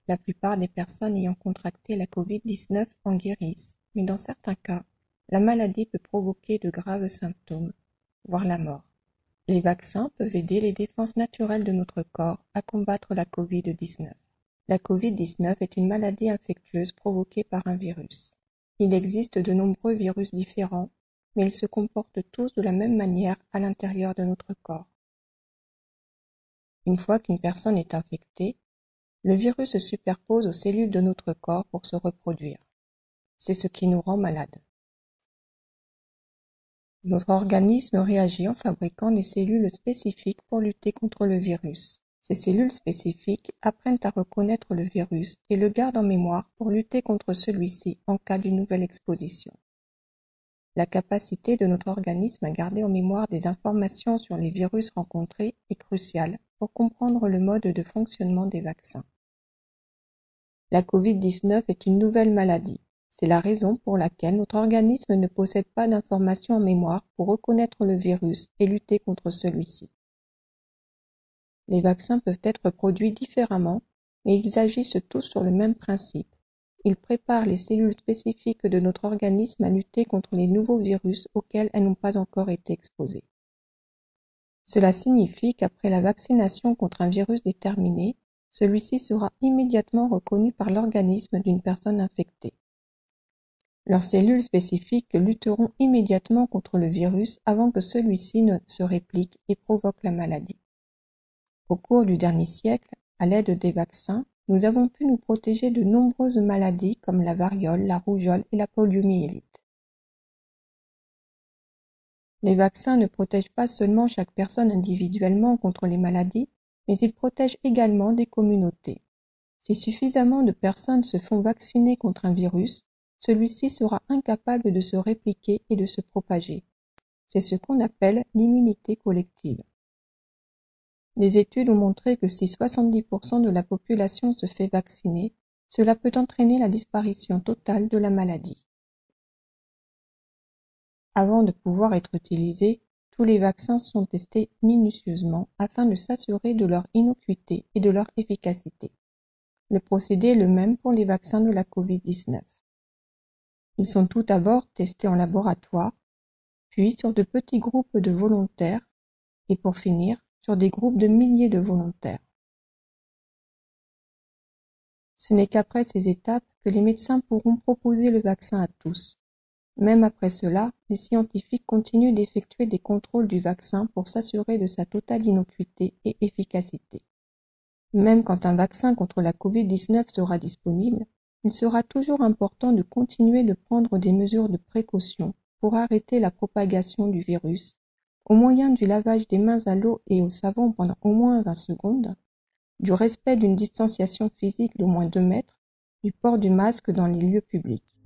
La plupart des personnes ayant contracté la Covid-19 en guérissent, mais dans certains cas, la maladie peut provoquer de graves symptômes, voire la mort. Les vaccins peuvent aider les défenses naturelles de notre corps à combattre la Covid-19. La Covid-19 est une maladie infectieuse provoquée par un virus. Il existe de nombreux virus différents, mais ils se comportent tous de la même manière à l'intérieur de notre corps. Une fois qu'une personne est infectée, le virus se superpose aux cellules de notre corps pour se reproduire. C'est ce qui nous rend malades. Notre organisme réagit en fabriquant des cellules spécifiques pour lutter contre le virus. Ces cellules spécifiques apprennent à reconnaître le virus et le gardent en mémoire pour lutter contre celui-ci en cas d'une nouvelle exposition. La capacité de notre organisme à garder en mémoire des informations sur les virus rencontrés est cruciale pour comprendre le mode de fonctionnement des vaccins. La Covid-19 est une nouvelle maladie. C'est la raison pour laquelle notre organisme ne possède pas d'informations en mémoire pour reconnaître le virus et lutter contre celui-ci. Les vaccins peuvent être produits différemment, mais ils agissent tous sur le même principe. Ils préparent les cellules spécifiques de notre organisme à lutter contre les nouveaux virus auxquels elles n'ont pas encore été exposées. Cela signifie qu'après la vaccination contre un virus déterminé, celui-ci sera immédiatement reconnu par l'organisme d'une personne infectée. Leurs cellules spécifiques lutteront immédiatement contre le virus avant que celui-ci ne se réplique et provoque la maladie. Au cours du dernier siècle, à l'aide des vaccins, nous avons pu nous protéger de nombreuses maladies comme la variole, la rougeole et la poliomyélite. Les vaccins ne protègent pas seulement chaque personne individuellement contre les maladies, mais ils protègent également des communautés. Si suffisamment de personnes se font vacciner contre un virus, celui-ci sera incapable de se répliquer et de se propager. C'est ce qu'on appelle l'immunité collective. Les études ont montré que si 70% de la population se fait vacciner, cela peut entraîner la disparition totale de la maladie. Avant de pouvoir être utilisés, tous les vaccins sont testés minutieusement afin de s'assurer de leur innocuité et de leur efficacité. Le procédé est le même pour les vaccins de la Covid-19. Ils sont tout d'abord testés en laboratoire, puis sur de petits groupes de volontaires et pour finir, sur des groupes de milliers de volontaires. Ce n'est qu'après ces étapes que les médecins pourront proposer le vaccin à tous. Même après cela, les scientifiques continuent d'effectuer des contrôles du vaccin pour s'assurer de sa totale innocuité et efficacité. Même quand un vaccin contre la Covid-19 sera disponible, il sera toujours important de continuer de prendre des mesures de précaution pour arrêter la propagation du virus, au moyen du lavage des mains à l'eau et au savon pendant au moins 20 secondes, du respect d'une distanciation physique d'au moins 2 mètres, du port du masque dans les lieux publics.